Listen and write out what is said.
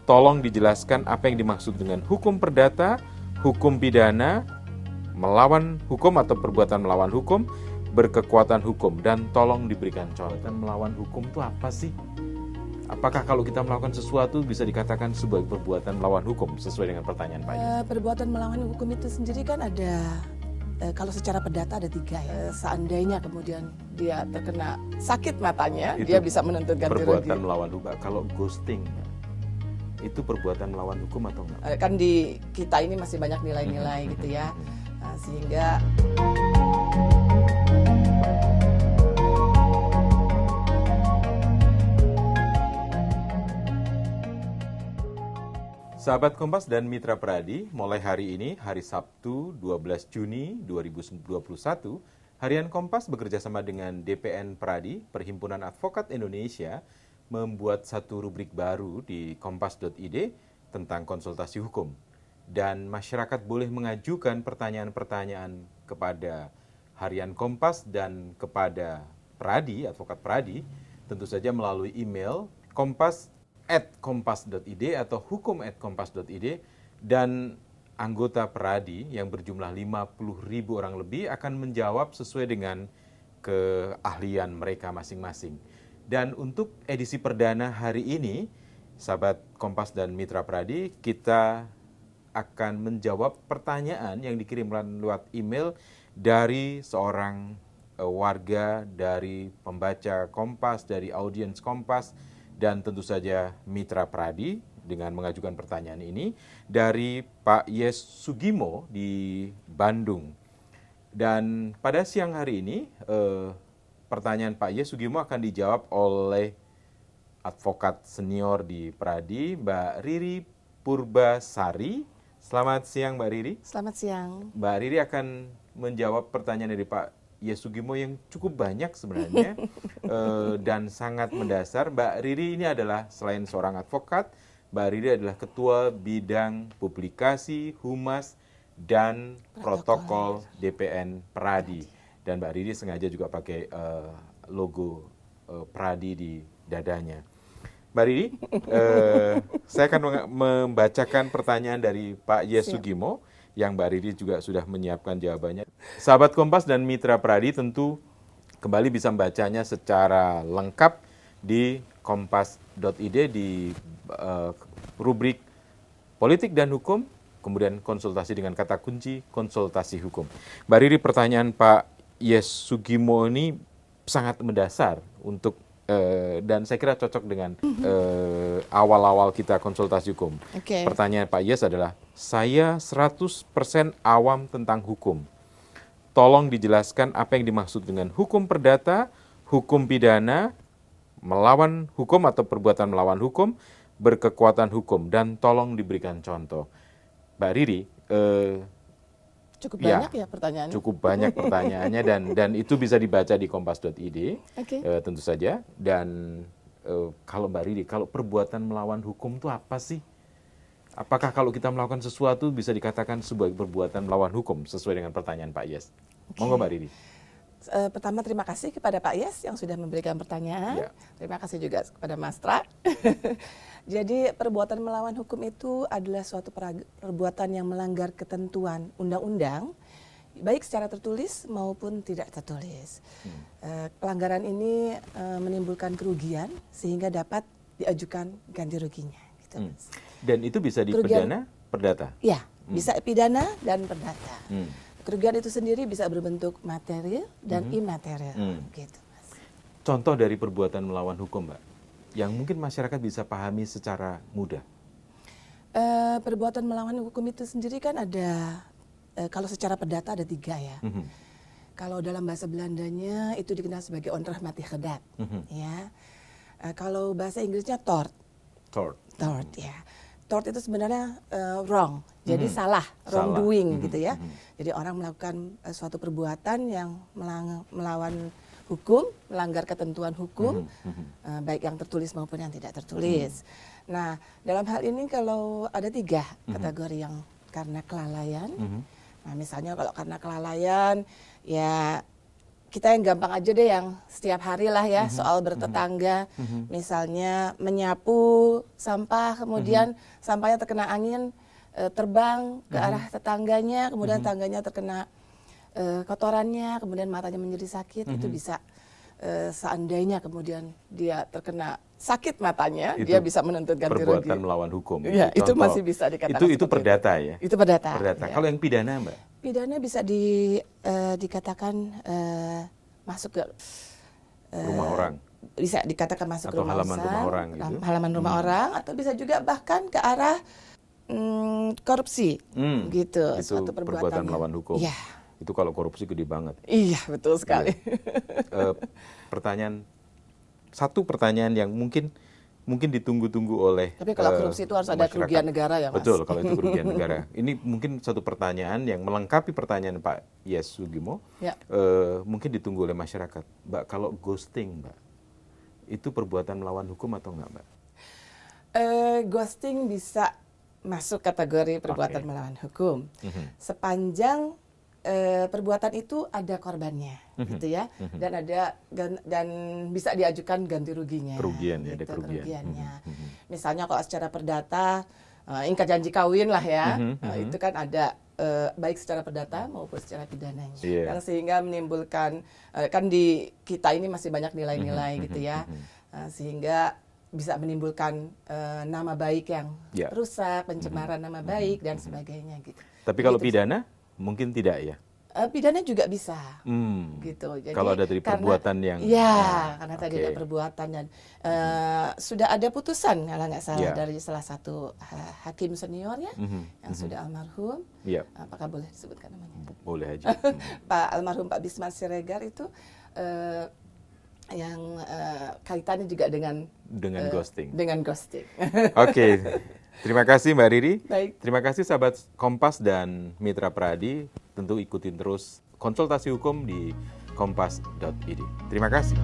Tolong dijelaskan apa yang dimaksud dengan hukum perdata, hukum pidana, melawan hukum atau perbuatan melawan hukum, berkekuatan hukum, dan tolong diberikan contoh. Melawan hukum itu apa sih? Apakah kalau kita melakukan sesuatu bisa dikatakan sebagai perbuatan melawan hukum sesuai dengan pertanyaan Pak Yus? Perbuatan melawan hukum itu sendiri kan ada, kalau secara perdata ada 3 ya. Seandainya kemudian dia terkena sakit matanya, Itu dia bisa menuntut ganti rugi. perbuatan melawan hukum. Kalau ghosting, itu perbuatan melawan hukum atau enggak? Kan di kita ini masih banyak nilai-nilai gitu ya, sehingga Sahabat Kompas dan Mitra Pradi, mulai hari ini, hari Sabtu 12 Juni 2021, Harian Kompas bekerjasama dengan DPN Pradi, Perhimpunan Advokat Indonesia, membuat satu rubrik baru di kompas.id tentang konsultasi hukum. Dan masyarakat boleh mengajukan pertanyaan-pertanyaan kepada Harian Kompas dan kepada Pradi, Advokat Pradi, tentu saja melalui email kompas@kompas.id atau hukum@kompas.id, dan anggota Pradi yang berjumlah 50.000 orang lebih akan menjawab sesuai dengan keahlian mereka masing-masing. Dan untuk edisi perdana hari ini, sahabat Kompas dan Mitra Pradi, kita akan menjawab pertanyaan yang dikirimkan lewat email dari seorang warga, dari pembaca Kompas, dari audiens Kompas, dan tentu saja Mitra Pradi dengan mengajukan pertanyaan ini dari Pak Yes Sugimo di Bandung. Dan pada siang hari ini pertanyaan Pak Yes Sugimo akan dijawab oleh advokat senior di Pradi, Mbak Riri Purbasari. Selamat siang Mbak Riri. Selamat siang. Mbak Riri akan menjawab pertanyaan dari Pak Yes Sugimo yang cukup banyak sebenarnya dan sangat mendasar. Mbak Riri ini adalah selain seorang advokat, Mbak Riri adalah Ketua Bidang Publikasi, Humas, dan Protokol DPN Pradi. Dan Mbak Riri sengaja juga pakai logo Pradi di dadanya. Mbak Riri, saya akan membacakan pertanyaan dari Pak Yes Sugimo, yang Mbak Riri juga sudah menyiapkan jawabannya. Sahabat Kompas dan Mitra Pradi tentu kembali bisa membacanya secara lengkap di kompas.id di rubrik politik dan hukum, kemudian konsultasi dengan kata kunci konsultasi hukum. Mbak Riri, pertanyaan Pak Yes Sugimo ini sangat mendasar untuk dan saya kira cocok dengan awal-awal kita konsultasi hukum. Okay. Pertanyaan Pak Yes adalah, saya 100% awam tentang hukum. Tolong dijelaskan apa yang dimaksud dengan hukum perdata, hukum pidana, melawan hukum atau perbuatan melawan hukum, berkekuatan hukum, dan tolong diberikan contoh. Mbak Riri, cukup banyak ya pertanyaannya. Cukup banyak pertanyaannya dan itu bisa dibaca di kompas.id, tentu saja. Dan kalau Mbak Riri, kalau perbuatan melawan hukum itu apa sih? Apakah kalau kita melakukan sesuatu bisa dikatakan sebagai perbuatan melawan hukum sesuai dengan pertanyaan Pak Yes? Monggo Mbak Riri. Pertama terima kasih kepada Pak Yes yang sudah memberikan pertanyaan. Terima kasih juga kepada Mas Tra. Jadi perbuatan melawan hukum itu adalah suatu perbuatan yang melanggar ketentuan undang-undang, baik secara tertulis maupun tidak tertulis. Pelanggaran ini menimbulkan kerugian sehingga dapat diajukan ganti ruginya. Gitu. Dan itu bisa dipidana, perdata? Ya, bisa pidana dan perdata. Kerugian itu sendiri bisa berbentuk material dan imaterial. Gitu, Mas. Contoh dari perbuatan melawan hukum, Mbak, yang mungkin masyarakat bisa pahami secara mudah. Perbuatan melawan hukum itu sendiri kan ada, kalau secara perdata ada 3 ya. Kalau dalam bahasa Belandanya itu dikenal sebagai onrechtmatige daad. Ya. Kalau bahasa Inggrisnya tort. Tort ya. Tort itu sebenarnya wrong, jadi salah, wrongdoing gitu ya. Jadi orang melakukan suatu perbuatan yang melawan hukum, melanggar ketentuan hukum, baik yang tertulis maupun yang tidak tertulis. Nah, dalam hal ini kalau ada 3 kategori yang karena kelalaian. Nah, misalnya kalau karena kelalaian, ya kita yang gampang aja deh, yang setiap hari lah ya, soal bertetangga. Misalnya menyapu sampah, kemudian sampahnya terkena angin, terbang ke arah tetangganya, kemudian tangganya terkena kotorannya, kemudian matanya menjadi sakit. Itu bisa seandainya kemudian dia terkena sakit matanya, dia bisa menuntut ganti rugi. Perbuatan melawan hukum. Ya, itu masih bisa dikatakan. Itu perdata ya? Itu perdata. Perdata. Ya. Kalau yang pidana, Mbak? Pidana bisa dikatakan masuk ke rumah orang. Bisa dikatakan masuk atau ke rumah halaman rumah orang gitu. Halaman rumah orang, atau bisa juga bahkan ke arah korupsi. Gitu. Itu suatu perbuatan melawan hukum. Ya. Itu kalau korupsi gede banget. Iya, betul sekali. Satu pertanyaan yang mungkin ditunggu-tunggu oleh Tapi kalau korupsi itu harus ada kerugian negara ya, Mas. Betul, kalau itu kerugian negara. Ini mungkin satu pertanyaan yang melengkapi pertanyaan Pak Yesugimo. Ya. Mungkin ditunggu oleh masyarakat. Mbak, kalau ghosting, Mbak, itu perbuatan melawan hukum atau enggak, Mbak? Ghosting bisa masuk kategori perbuatan melawan hukum. Sepanjang perbuatan itu ada korbannya, gitu ya, dan bisa diajukan ganti ruginya. Kerugian, gitu, ada kerugiannya. Misalnya kalau secara perdata, ingkar janji kawin lah ya, itu kan ada baik secara perdata maupun secara pidananya, yang sehingga menimbulkan kan di kita ini masih banyak nilai-nilai gitu ya, sehingga bisa menimbulkan nama baik yang rusak, pencemaran nama baik dan sebagainya gitu. Tapi kalau pidana mungkin tidak ya? Pidana juga bisa, gitu. Jadi, kalau ada dari perbuatan yang karena tadi ada perbuatan dan sudah ada putusan kalau nggak salah dari salah satu hakim senior ya, yang sudah almarhum. Apakah boleh disebutkan namanya? Boleh aja. Almarhum Pak Bisman Siregar itu yang kaitannya juga dengan ghosting. Dengan ghosting. Oke. Terima kasih Mbak Riri. Baik. Terima kasih sahabat Kompas dan Mitra Pradi. Tentu ikutin terus konsultasi hukum di kompas.id. Terima kasih.